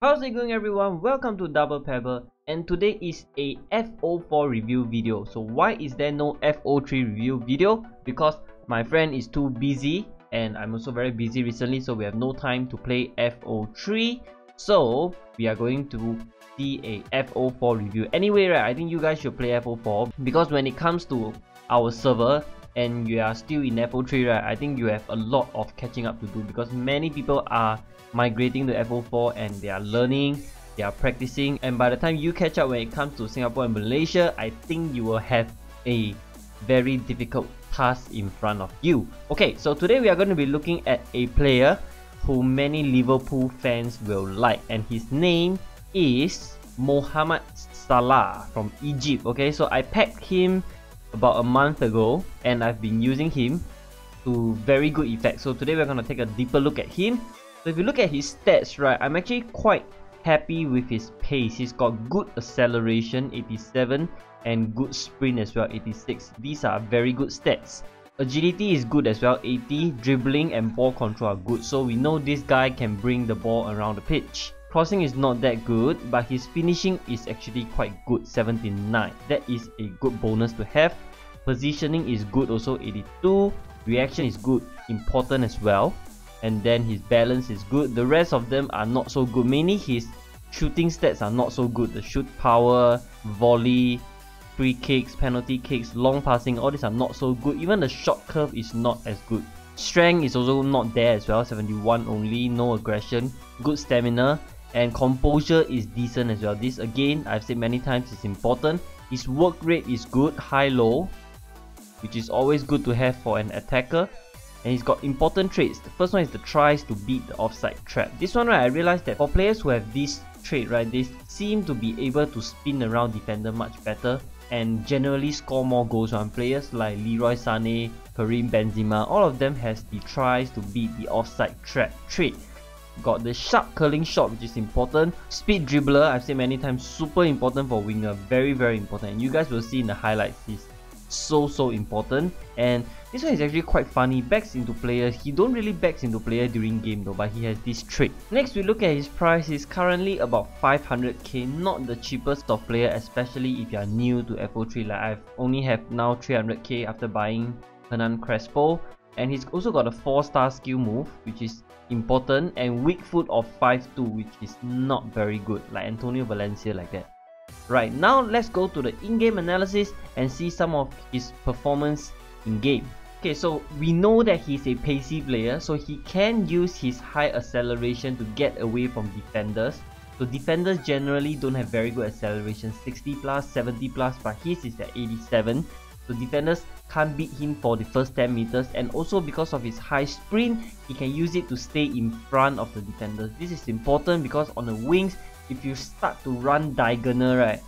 How's it going everyone? Welcome to DoublePebble, and today is a FO4 review video. So why is there no FO3 review video? Because my friend is too busy and I'm also very busy recently, so we have no time to play FO3. So we are going to see a FO4 review. Anyway, right, I think you guys should play FO4 because when it comes to our server and you are still in FO3, right, I think you have a lot of catching up to do because many people are migrating to FO4 and they are learning, they are practicing, and by the time you catch up when it comes to Singapore and Malaysia, I think you will have a very difficult task in front of you. Okay, so today we are going to be looking at a player who many Liverpool fans will like, and his name is Mohamed Salah from Egypt. Okay, so I packed him about a month ago and I've been using him to very good effect. So today we're going to take a deeper look at him. So if you look at his stats, right, I'm actually quite happy with his pace. He's got good acceleration, 87, and good sprint as well, 86. These are very good stats. Agility is good as well, 80. Dribbling and ball control are good, so we know this guy can bring the ball around the pitch. Crossing is not that good, but his finishing is actually quite good, 79. That is a good bonus to have. Positioning is good also, 82. Reaction is good, important as well. And then his balance is good. The rest of them are not so good. Mainly his shooting stats are not so good. The shoot power, volley, free kicks, penalty kicks, long passing, all these are not so good. Even the shot curve is not as good. Strength is also not there as well, 71 only, no aggression, good stamina, and composure is decent as well. This again, I've said many times, is important. His work rate is good, high-low, which is always good to have for an attacker. And he's got important traits. The first one is the tries to beat the offside trap. This one, right, I realized that for players who have this trait, right, they seem to be able to spin around defender much better and generally score more goals. On players like Leroy Sané, Karim Benzema, all of them has the tries to beat the offside trap trait. Got the sharp curling shot, which is important. Speed dribbler, I've said many times, super important for winger, very important. And you guys will see in the highlights, he's so important. And this one is actually quite funny. Backs into players. He don't really backs into player during game though, but he has this trait. Next, we look at his price. He's currently about 500k, not the cheapest of player, especially if you are new to FO3. Like I've only have now 300k after buying Hernan Crespo, and he's also got a 4-star skill move, which is important, and weak foot of 5'2", which is not very good, like Antonio Valencia like that. Right, now let's go to the in-game analysis and see some of his performance in game. Okay, so we know that he's a pacey player, so he can use his high acceleration to get away from defenders. So defenders generally don't have very good acceleration, 60 plus, 70 plus, but his is at 87. So defenders can't beat him for the first 10 meters, and also because of his high sprint, he can use it to stay in front of the defenders. This is important because on the wings, if you start to run diagonal, right,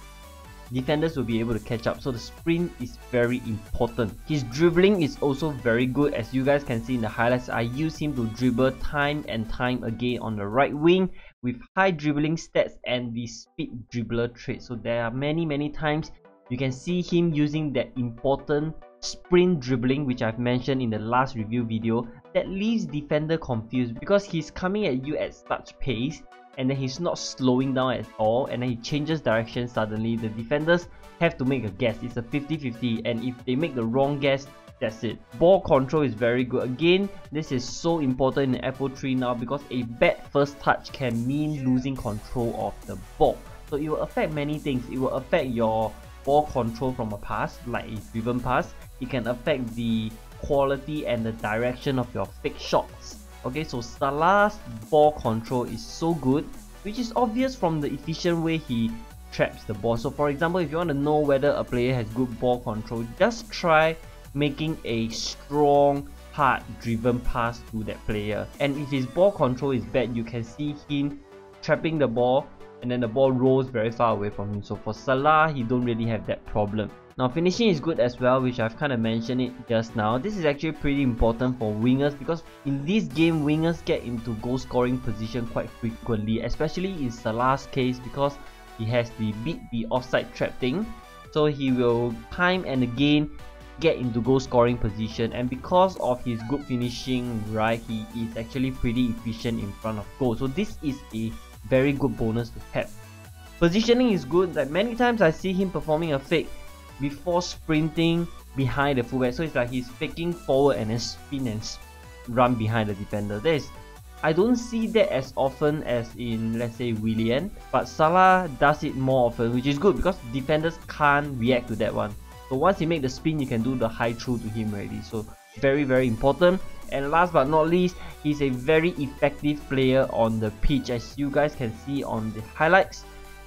defenders will be able to catch up, so the sprint is very important. His dribbling is also very good, as you guys can see in the highlights. I use him to dribble time and time again on the right wing with high dribbling stats and the speed dribbler trait. So there are many times you can see him using that important sprint dribbling, which I've mentioned in the last review video, that leaves defender confused because he's coming at you at such pace and then he's not slowing down at all, and then he changes direction suddenly. The defenders have to make a guess. It's a 50-50, and if they make the wrong guess, that's it. Ball control is very good. Again, this is so important in FO3 now because a bad first touch can mean losing control of the ball. So it will affect many things. It will affect your ball control from a pass, like a driven pass. It can affect the quality and the direction of your fake shots. Okay, so Salah's ball control is so good, which is obvious from the efficient way he traps the ball. So for example, if you want to know whether a player has good ball control, just try making a strong, hard driven pass to that player. And if his ball control is bad, you can see him trapping the ball and then the ball rolls very far away from him. So for Salah, he don't really have that problem. Now finishing is good as well, which I've kind of mentioned it just now. This is actually pretty important for wingers because in this game, wingers get into goal scoring position quite frequently, especially in Salah's case because he has the beat the offside trap thing. So he will time and again get into goal scoring position, and because of his good finishing, right, he is actually pretty efficient in front of goal. So this is a very good bonus to have. Positioning is good. Like many times I see him performing a fake before sprinting behind the fullback, so it's like he's faking forward and then spin and run behind the defender. I don't see that as often as in, let's say, Willian, but Salah does it more often, which is good because defenders can't react to that one. So once he make the spin, you can do the high through to him already. So very, very important. And last but not least, he's a very effective player on the pitch. As you guys can see on the highlights,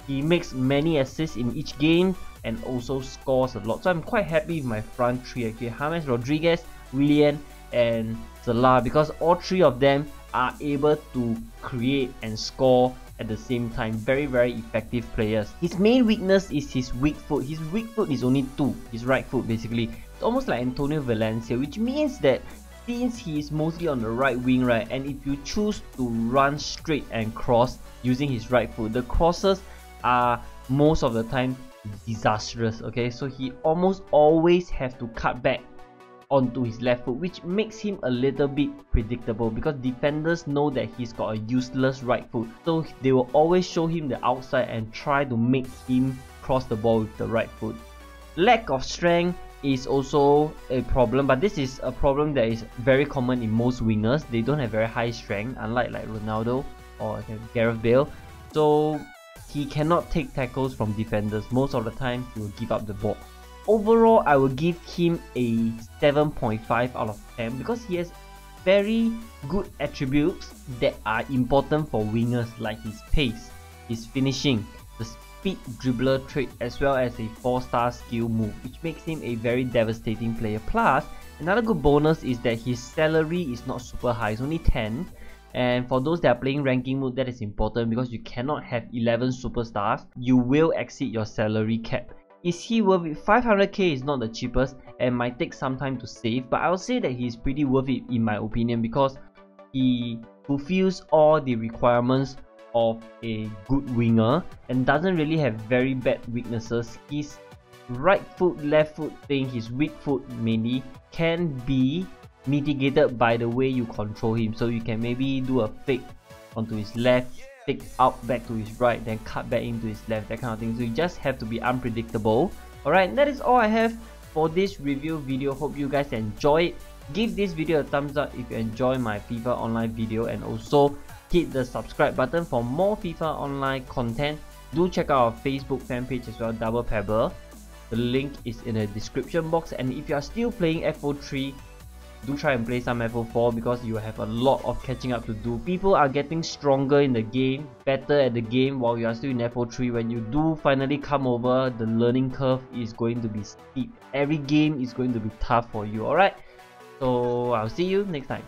he makes many assists in each game and also scores a lot. So I'm quite happy with my front three actually. James Rodriguez, Willian and Salah, because all three of them are able to create and score at the same time. Very, very effective players. His main weakness is his weak foot. His weak foot is only 2, his right foot basically. It's almost like Antonio Valencia, which means that since he is mostly on the right wing, right, and if you choose to run straight and cross using his right foot, the crosses are most of the time disastrous, okay? So he almost always have to cut back onto his left foot, which makes him a little bit predictable because defenders know that he's got a useless right foot, so they will always show him the outside and try to make him cross the ball with the right foot. Lack of strength is also a problem, but this is a problem that is very common in most wingers. They don't have very high strength, unlike like Ronaldo or Gareth Bale, so he cannot take tackles from defenders. Most of the time he will give up the ball. Overall, I will give him a 7.5 out of 10 because he has very good attributes that are important for wingers, like his pace, his finishing, the speed dribbler trait, as well as a 4-star skill move, which makes him a very devastating player. Plus, another good bonus is that his salary is not super high, it's only 10. And for those that are playing ranking mode, that is important because you cannot have 11 superstars. You will exceed your salary cap. Is he worth it? 500k is not the cheapest and might take some time to save, but I'll say that he's pretty worth it in my opinion because he fulfills all the requirements of a good winger and doesn't really have very bad weaknesses. His right foot, left foot thing, his weak foot mainly, can be mitigated by the way you control him. So you can maybe do a fake onto his left, fake out back to his right, then cut back into his left, that kind of thing. So you just have to be unpredictable. Alright, that is all I have for this review video. Hope you guys enjoy it. Give this video a thumbs up if you enjoy my FIFA Online video, and also hit the subscribe button for more FIFA Online content. Do check out our Facebook fan page as well, DoublePebble. The link is in the description box. And if you are still playing FO3, do try and play some FO4 because you have a lot of catching up to do. People are getting stronger in the game, better at the game, while you are still in FO3. When you do finally come over, the learning curve is going to be steep. Every game is going to be tough for you. Alright, so I'll see you next time.